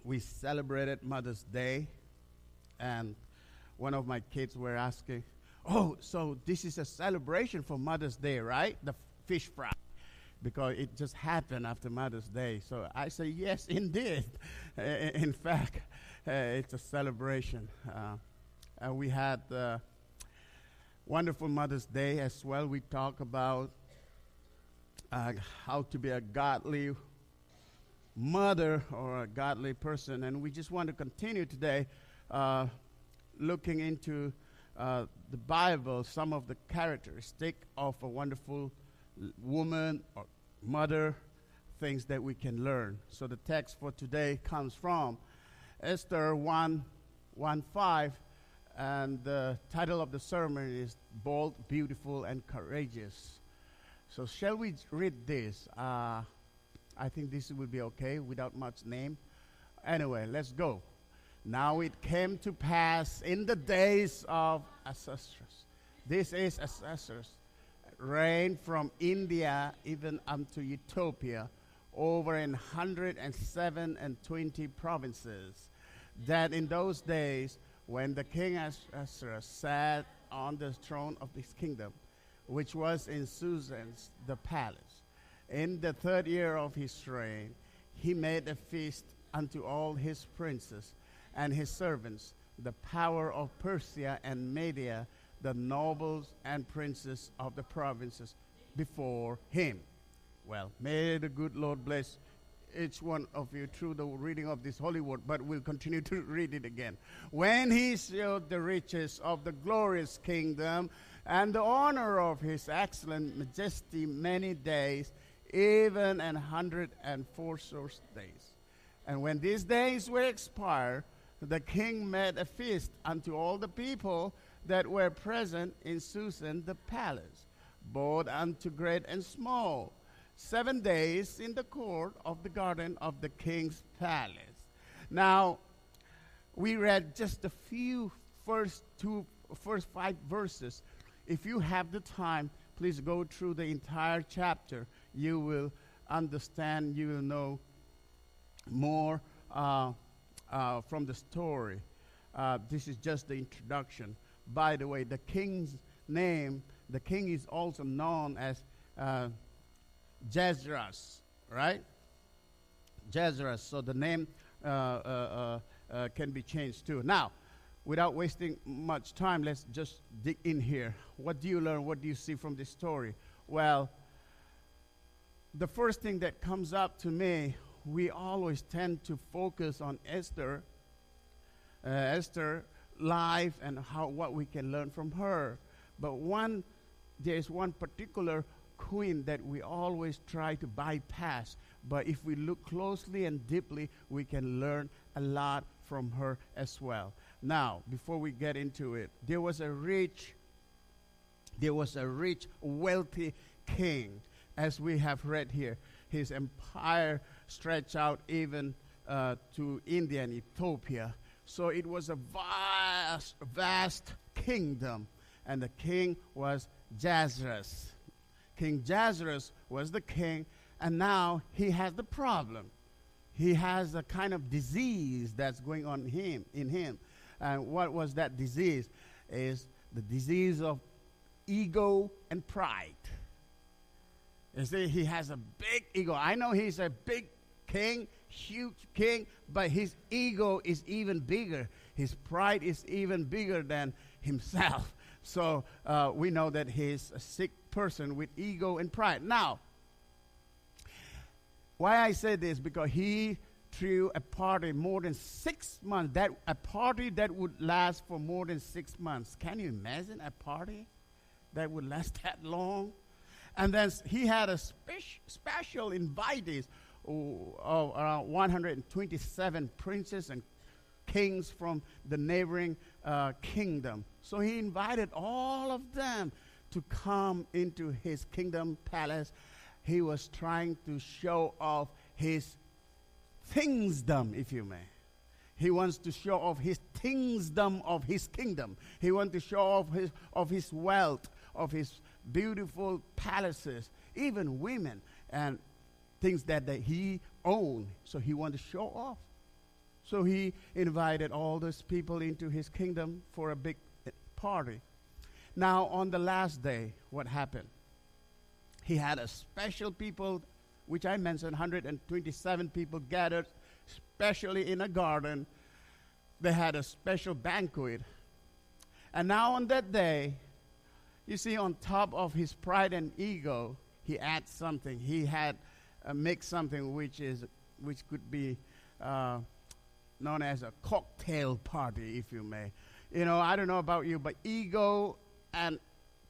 we celebrated Mother's Day, and one of my kids were asking, "Oh, so this is a celebration for Mother's Day, right? The fish fry." Because it just happened after Mother's Day. So I say, yes, indeed. In fact, it's a celebration. We had wonderful Mother's Day as well. We talk about how to be a godly mother or a godly person. And we just want to continue today looking into the Bible, some of the characteristics of a wonderful woman or mother, things that we can learn. So the text for today comes from Esther 1:5, and the title of the sermon is Bold, Beautiful, and Courageous. So shall we read this? I think this will be okay without much name. Anyway, let's go. Now it came to pass in the days of Ancestors. This is Ancestors. Reigned from India even unto Ethiopia, over 127 provinces, that in those days when the king Esther sat on the throne of his kingdom, which was in Susan's the palace, in the 3rd year of his reign, he made a feast unto all his princes and his servants, the power of Persia and Media, the nobles and princes of the provinces before him. Well, may the good Lord bless each one of you through the reading of this holy word, but we'll continue to read it again. When he showed the riches of the glorious kingdom and the honor of his excellent majesty many days, even 104 days. And when these days were expired, the king made a feast unto all the people that were present in Susan the palace, both unto great and small, 7 days in the court of the garden of the king's palace. Now, we read just a few first 5 verses. If you have the time, please go through the entire chapter. You will understand, you will know more from the story. This is just the introduction. By the way, the king's name, the king is also known as Jezreel, right? Jezreel. So the name can be changed too. Now, without wasting much time, let's just dig in here. What do you learn? What do you see from this story? Well, the first thing that comes up to me, we always tend to focus on Esther life and what we can learn from her. But there's one particular queen that we always try to bypass. But if we look closely and deeply, we can learn a lot from her as well. Now, before we get into it, there was a rich, wealthy king, as we have read here. His empire stretched out even to India and Ethiopia. So it was a vast kingdom, and the king was Jezreel. King Jezreel was the king, and now he has the problem. He has a kind of disease that's going on in him. And what was that disease? Is the disease of ego and pride. You see, he has a big ego. I know he's a big king, huge king, but his ego is even bigger. His pride is even bigger than himself. So we know that he's a sick person with ego and pride. Now, why I say this, because he threw a party more than 6 months. A party that would last for more than 6 months. Can you imagine a party that would last that long? And then he had a special invitees of around 127 princes and kings from the neighboring kingdom. So he invited all of them to come into his kingdom palace. He was trying to show off his thingsdom, if you may. He wants to show off his thingsdom of his kingdom. He wants to show off his wealth, of his beautiful palaces, even women and things that he owned. So he wanted to show off. So he invited all those people into his kingdom for a big party. Now, on the last day, what happened? He had a special people, which I mentioned, 127 people gathered, especially in a garden. They had a special banquet. And now on that day, you see, on top of his pride and ego, he adds something. He had mixed something which could be known as a cocktail party, if you may. You know, I don't know about you, but ego and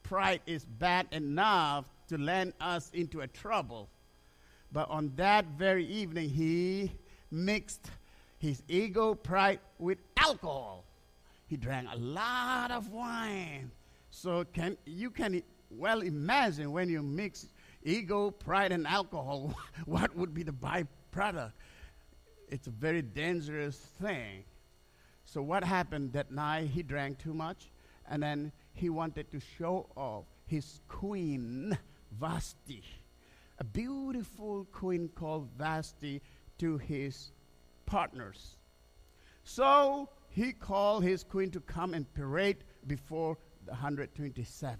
pride is bad enough to land us into a trouble. But on that very evening, he mixed his ego, pride with alcohol. He drank a lot of wine. So you can well imagine when you mix ego, pride, and alcohol, what would be the byproduct? It's a very dangerous thing. So what happened that night? He drank too much, and then he wanted to show off his queen, Vasti, a beautiful queen called Vasti, to his partners. So he called his queen to come and parade before the 127.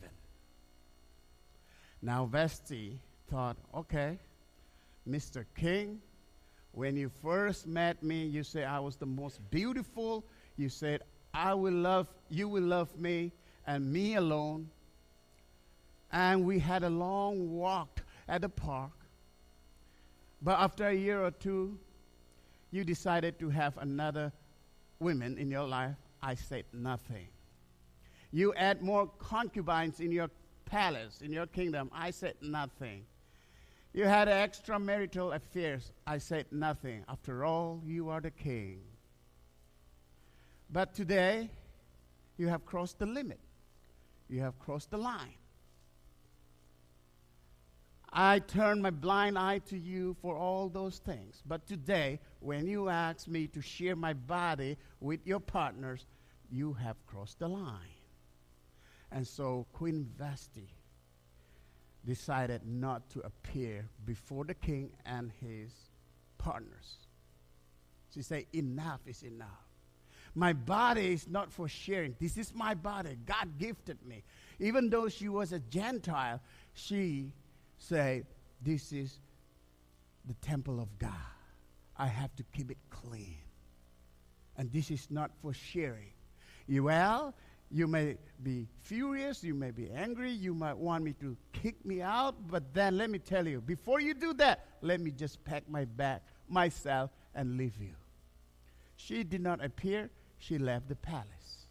Now Vasti thought, okay, Mr. King, when you first met me, you said I was the most beautiful. You said, you will love me and me alone. And we had a long walk at the park. But after a year or two, you decided to have another woman in your life. I said nothing. You add more concubines in your palace, in your kingdom. I said nothing. You had extramarital affairs. I said nothing. After all, you are the king. But today, you have crossed the limit. You have crossed the line. I turned my blind eye to you for all those things. But today, when you ask me to share my body with your partners, you have crossed the line. And so Queen Vasti decided not to appear before the king and his partners. She said, enough is enough. My body is not for sharing. This is my body. God gifted me. Even though she was a Gentile, she said, this is the temple of God. I have to keep it clean. And this is not for sharing. You may be furious, you may be angry, you might want me to kick me out, but then let me tell you, before you do that, let me just pack my bag myself and leave you. She did not appear, she left the palace.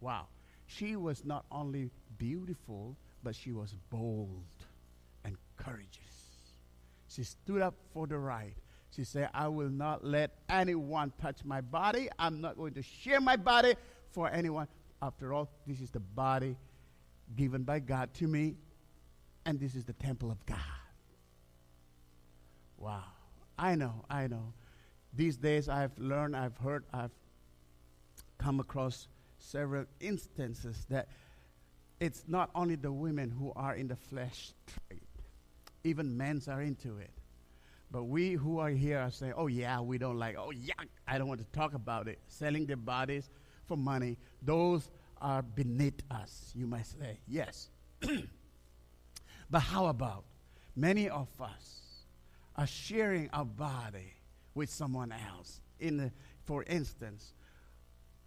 Wow. She was not only beautiful, but she was bold and courageous. She stood up for the right. She said, I will not let anyone touch my body. I'm not going to share my body for anyone. After all, this is the body given by God to me, and this is the temple of God. Wow. I know. These days I've learned, I've heard, I've come across several instances that it's not only the women who are in the flesh trade. Even men are into it. But we who are here are saying, oh yeah, we don't like, oh yeah, I don't want to talk about it. Selling their bodies for money. Those are beneath us, you might say. Yes. But how about many of us are sharing our body with someone else? For instance,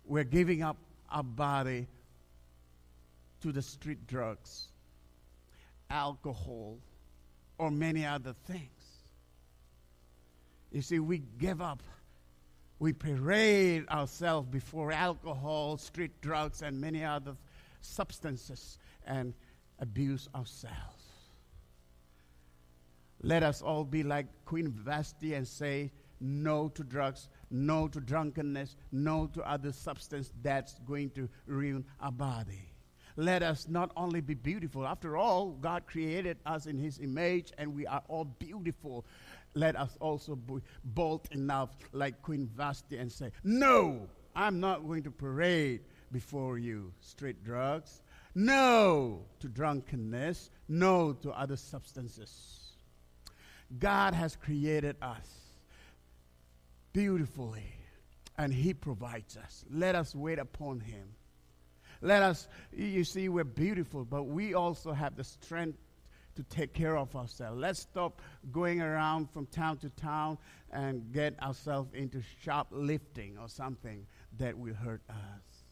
we're giving up our body to the street drugs, alcohol, or many other things. You see, we give up. We parade ourselves before alcohol, street drugs, and many other substances and abuse ourselves. Let us all be like Queen Vasti and say no to drugs, no to drunkenness, no to other substance that's going to ruin our body. Let us not only be beautiful. After all, God created us in his image, and we are all beautiful. Let us also be bold enough, like Queen Vasti, and say, no, I'm not going to parade before you. Straight drugs. No to drunkenness. No to other substances. God has created us beautifully. and he provides us. Let us wait upon him. Let us, you see, we're beautiful, but we also have the strength to take care of ourselves. Let's stop going around from town to town and get ourselves into shoplifting or something that will hurt us.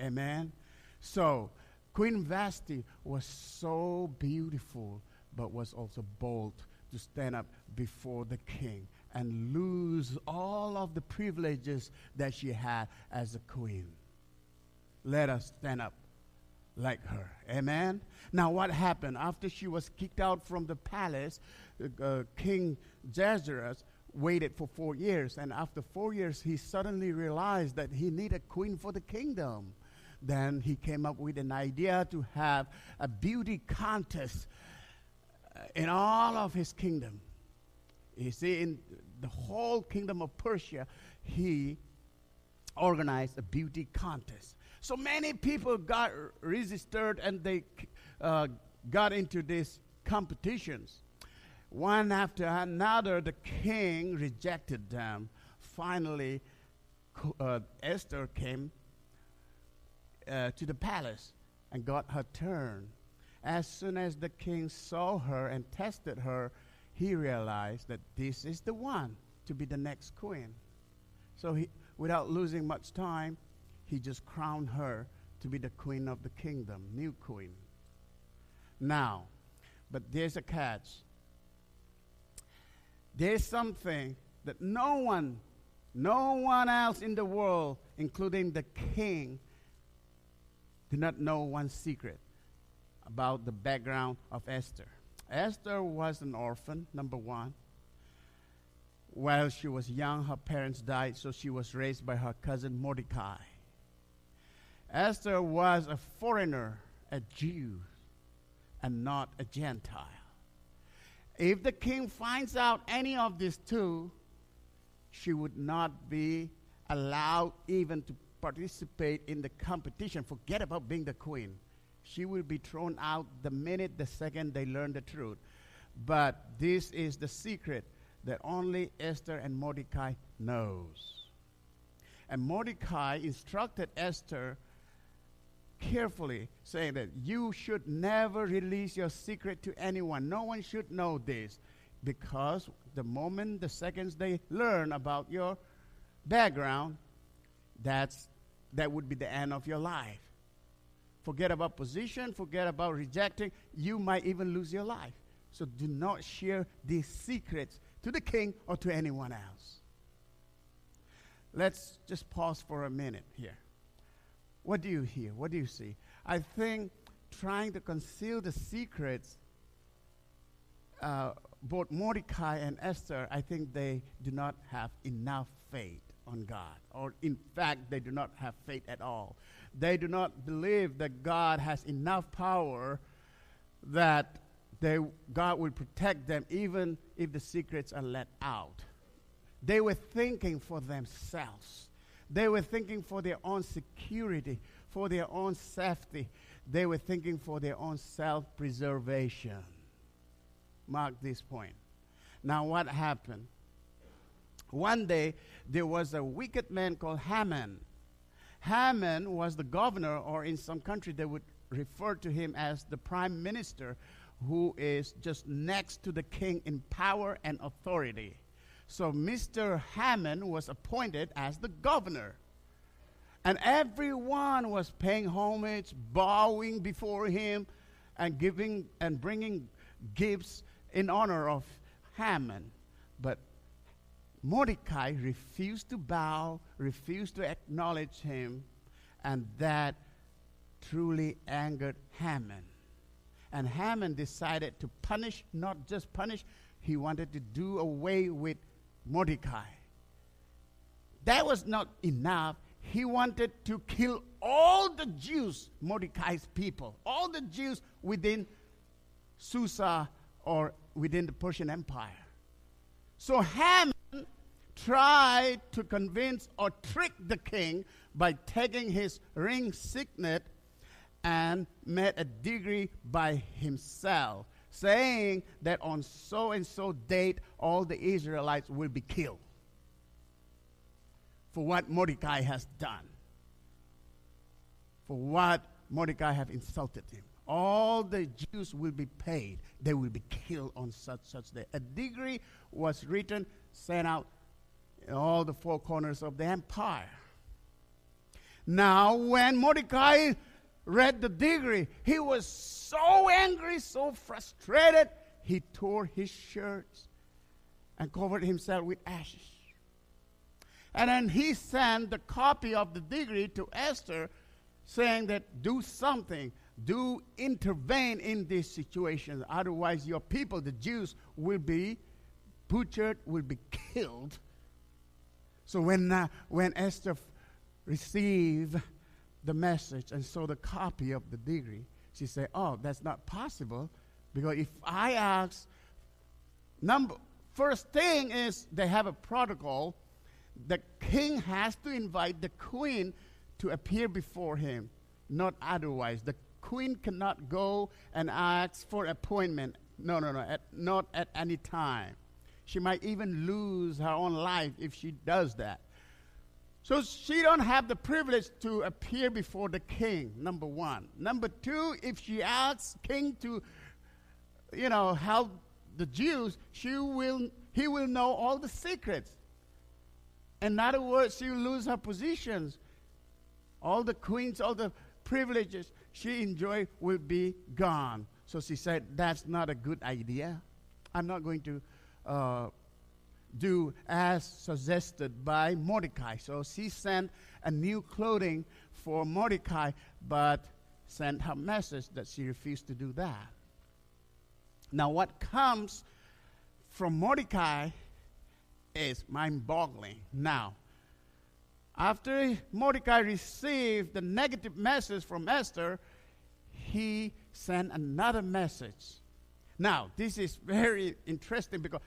Amen? So, Queen Vashti was so beautiful, but was also bold to stand up before the king and lose all of the privileges that she had as a queen. Let us stand up like her. Amen? Now what happened? After she was kicked out from the palace, King Xerxes waited for 4 years. And after 4 years, he suddenly realized that he needed a queen for the kingdom. Then he came up with an idea to have a beauty contest in all of his kingdom. You see, in the whole kingdom of Persia, he organized a beauty contest. So many people got registered and they got into these competitions. One after another, the king rejected them. Finally, Esther came to the palace and got her turn. As soon as the king saw her and tested her, he realized that this is the one to be the next queen. So he, without losing much time, he just crowned her to be the queen of the kingdom, new queen. Now, but there's a catch. There's something that no one else in the world, including the king, do not know one secret about the background of Esther. Esther was an orphan, number one. While she was young, her parents died, so she was raised by her cousin Mordecai. Esther was a foreigner, a Jew, and not a Gentile. If the king finds out any of these two, she would not be allowed even to participate in the competition. Forget about being the queen. She will be thrown out the second they learn the truth. But this is the secret that only Esther and Mordecai knows. And Mordecai instructed Esther carefully, saying that you should never release your secret to anyone. No one should know this, because the seconds they learn about your background, that would be the end of your life. Forget about position, forget about rejecting. You might even lose your life. So do not share these secrets to the king or to anyone else. Let's just pause for a minute here. What do you hear? What do you see? I think trying to conceal the secrets, both Mordecai and Esther, I think they do not have enough faith on God. Or in fact, they do not have faith at all. They do not believe that God has enough power that God will protect them even if the secrets are let out. They were thinking for themselves. They were thinking for their own security, for their own safety. They were thinking for their own self-preservation. Mark this point. Now what happened? One day, there was a wicked man called Haman. Haman was the governor, or in some country they would refer to him as the prime minister, who is just next to the king in power and authority. So Mr. Haman was appointed as the governor. And everyone was paying homage, bowing before him, and giving and bringing gifts in honor of Haman. But Mordecai refused to bow, refused to acknowledge him, and that truly angered Haman. And Haman decided to punish, not just punish, he wanted to do away with Mordecai. That was not enough. He wanted to kill all the Jews, Mordecai's people, all the Jews within Susa or within the Persian Empire. So Haman tried to convince or trick the king by taking his ring signet and made a decree by himself, saying that on so-and-so date, all the Israelites will be killed. for what Mordecai has done, for what Mordecai have insulted him. All the Jews will be paid. They will be killed on such day. A decree was written, sent out in all the four corners of the empire. Now, when Mordecai read the decree, he was so angry, so frustrated, he tore his shirts and covered himself with ashes. And then he sent the copy of the decree to Esther, saying that do something, do intervene in this situation. Otherwise, your people, the Jews, will be butchered, will be killed. So when Esther received the message and saw the copy of the decree, she said, oh, that's not possible, because if I ask, first thing is they have a protocol. The king has to invite the queen to appear before him, not otherwise. The queen cannot go and ask for appointment. No, not at any time. She might even lose her own life if she does that. So she don't have the privilege to appear before the king, number one. Number two, if she asks king to, help the Jews, he will know all the secrets. In other words, she will lose her positions. All the queens, all the privileges she enjoyed will be gone. So she said, that's not a good idea. I'm not going to do as suggested by Mordecai. So she sent a new clothing for Mordecai, but sent her message that she refused to do that. Now what comes from Mordecai is mind-boggling. Now, after Mordecai received the negative message from Esther, he sent another message. Now, this is very interesting because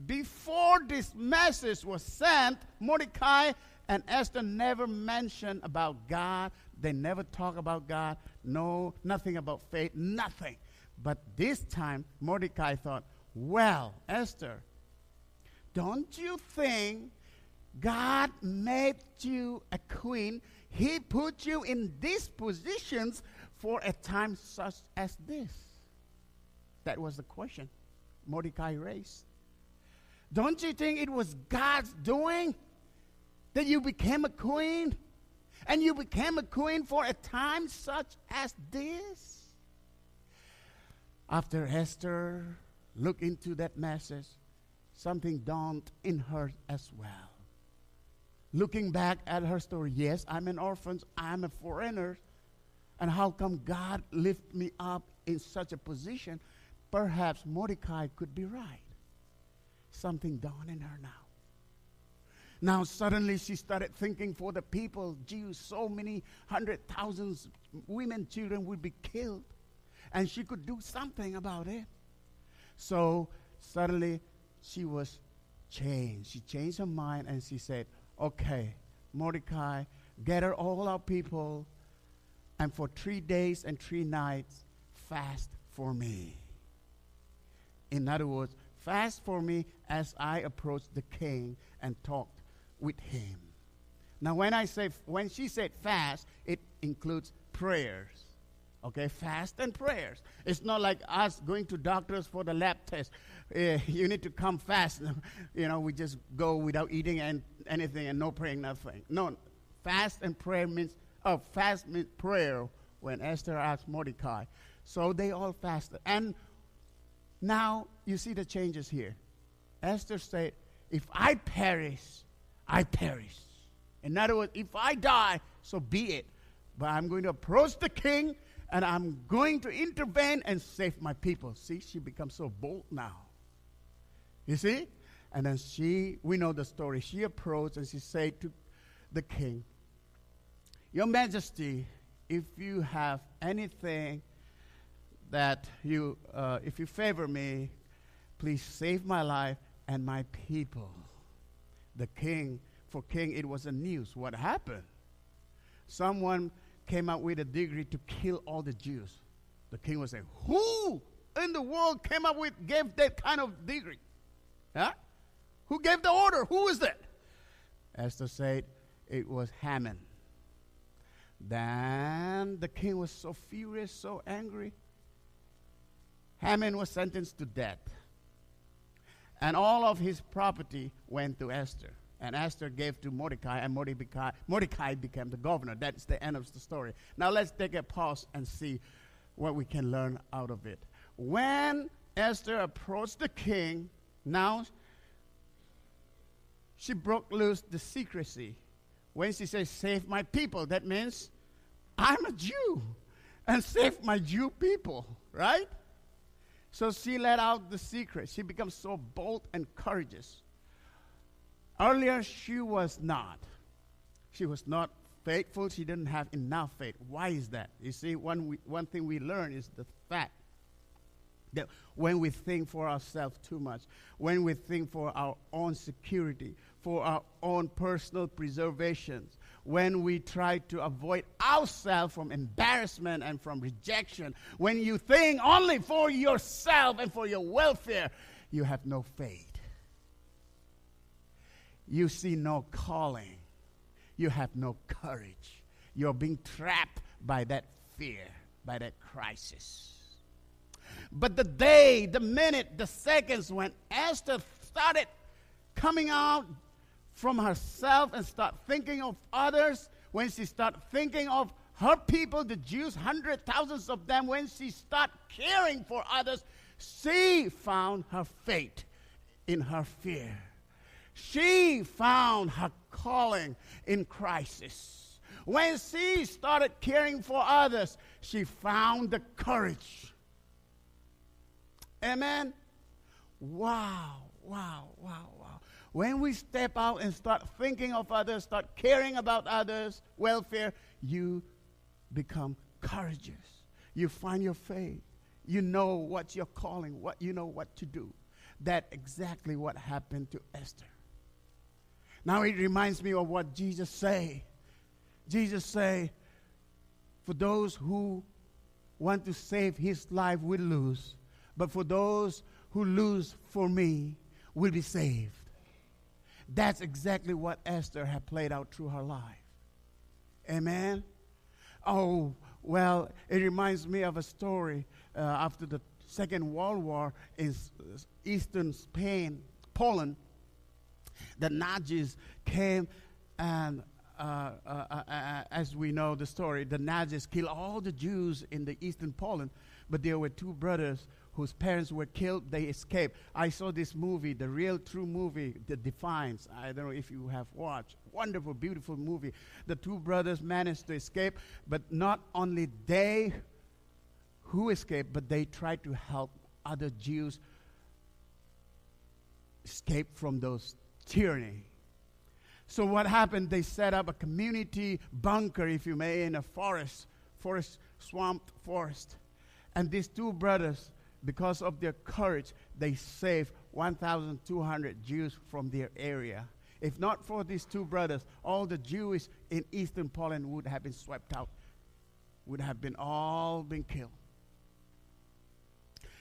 before this message was sent, Mordecai and Esther never mentioned about God. They never talk about God. No, nothing about faith, nothing. But this time, Mordecai thought, well, Esther, don't you think God made you a queen? He put you in these positions for a time such as this. That was the question Mordecai raised. Don't you think it was God's doing that you became a queen? And you became a queen for a time such as this? After Esther looked into that message, something dawned in her as well. Looking back at her story, yes, I'm an orphan, I'm a foreigner, and how come God lifted me up in such a position? Perhaps Mordecai could be right. Something dawned in her now. Now suddenly she started thinking for the people, Jews, so many 100,000 women, children would be killed. And she could do something about it. So suddenly she was changed. She changed her mind and she said, okay, Mordecai, gather all our people and for 3 days and 3 nights fast for me. In other words, fast for me as I approach the king and talked with him. Now when she said fast, it includes prayers. Okay, fast and prayers. It's not like us going to doctors for the lab test. You need to come fast. We just go without eating and anything and no praying, nothing. No, fast and prayer means, fast means prayer when Esther asked Mordecai. So they all fasted. And now you see the changes here. Esther said, if I perish, I perish. In other words, if I die, so be it. But I'm going to approach the king and I'm going to intervene and save my people. See, she becomes so bold now. You see? And then we know the story. She approached and she said to the king, Your Majesty, if you have anything that if you favor me, please save my life and my people. The king, for king, it was a news. What happened? Someone came out with a decree to kill all the Jews. The king was saying, who in the world gave that kind of decree? Huh? Who gave the order? Who is that? Esther said, It was Haman. Then the king was so furious, so angry. Haman was sentenced to death. And all of his property went to Esther. And Esther gave to Mordecai, and Mordecai became the governor. That's the end of the story. Now let's take a pause and see what we can learn out of it. When Esther approached the king, now she broke loose the secrecy. When she says, save my people, that means I'm a Jew, and save my Jew people, right? So she let out the secret. She becomes so bold and courageous. Earlier, she was not. She was not faithful. She didn't have enough faith. Why is that? You see, one thing we learn is the fact that when we think for ourselves too much, when we think for our own security, for our own personal preservations, when we try to avoid ourselves from embarrassment and from rejection, when you think only for yourself and for your welfare, you have no faith. You see no calling. You have no courage. You're being trapped by that fear, by that crisis. But the day, the minute, the seconds when Esther started coming out from herself and start thinking of others, when she started thinking of her people, the Jews, hundreds, thousands of them, when she started caring for others, she found her fate in her fear. She found her calling in crisis. When she started caring for others, she found the courage. Amen? Wow. When we step out and start thinking of others, start caring about others' welfare, you become courageous. You find your faith. You know what you're calling, you know what to do. That's exactly what happened to Esther. Now it reminds me of what Jesus say. Jesus say, for those who want to save his life will lose, but for those who lose for me will be saved. That's exactly what Esther had played out through her life. Amen? Oh, well, it reminds me of a story after the Second World War in eastern Spain, Poland. The Nazis came and, as we know the story, the Nazis killed all the Jews in the eastern Poland, but there were two brothers whose parents were killed. They escaped. I saw this movie, the real true movie, The Defiance. I don't know if you have watched. Wonderful, beautiful movie. The two brothers managed to escape, but not only they who escaped, but they tried to help other Jews escape from those tyranny. So what happened? They set up a community bunker, if you may, in a swamped forest. And these two brothers, because of their courage, they saved 1,200 Jews from their area. If not for these two brothers, all the Jews in eastern Poland would have been swept out, would have been all been killed.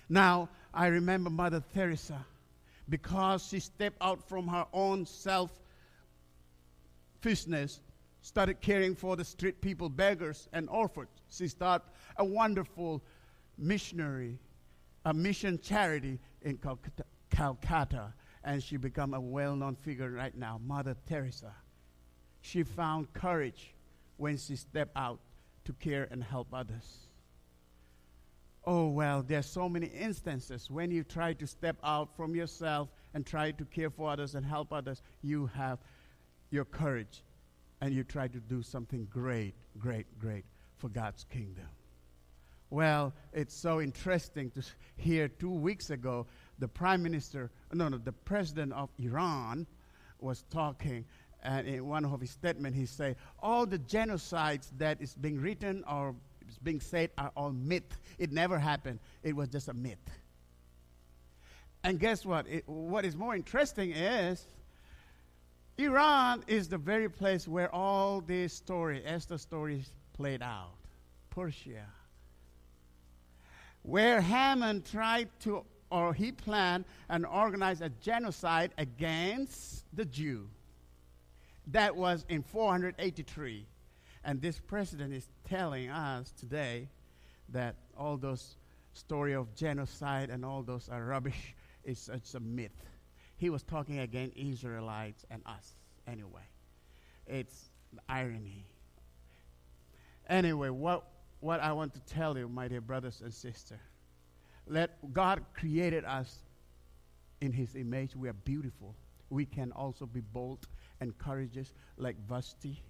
Now, I remember Mother Teresa, because she stepped out from her own selfishness, started caring for the street people, beggars, and orphans. She started a wonderful missionary, a mission charity in Calcutta, and she became a well-known figure right now, Mother Teresa. She found courage when she stepped out to care and help others. Oh, well, there's so many instances when you try to step out from yourself and try to care for others and help others, you have your courage and you try to do something great for God's kingdom. Well, it's so interesting to hear 2 weeks ago, the president of Iran was talking, and in one of his statements he said, all the genocides that is being written or is being said are all myth. It never happened. It was just a myth. And guess what? What is more interesting is Iran is the very place where all these stories, Esther stories, played out. Persia. Where Haman tried to, or he planned and organized a genocide against the Jew. That was in 483. And this president is telling us today that all those story of genocide and all those are rubbish. It's a myth. He was talking against Israelites and us anyway. It's irony. Anyway, what I want to tell you, my dear brothers and sisters, God created us in his image. We are beautiful. We can also be bold and courageous like Vashti,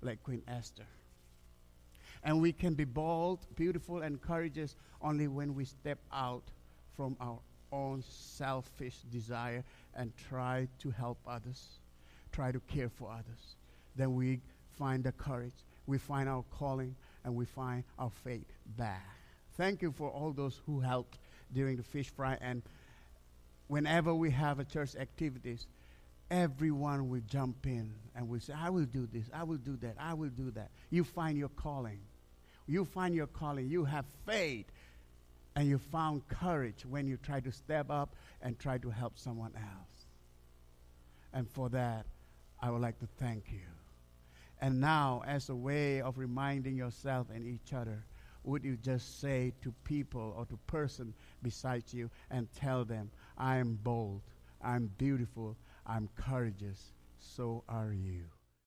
like Queen Esther. And we can be bold, beautiful, and courageous only when we step out from our own selfish desire and try to help others, try to care for others. Then we find the courage, we find our calling, and we find our faith back. Thank you for all those who helped during the fish fry. And whenever we have a church activities, everyone will jump in and will say, I will do this, I will do that, I will do that. You find your calling. You find your calling. You have faith. And you found courage when you try to step up and try to help someone else. And for that, I would like to thank you. And now, as a way of reminding yourself and each other, would you just say to people or to person beside you and tell them, I am bold, I'm beautiful, I'm courageous, so are you.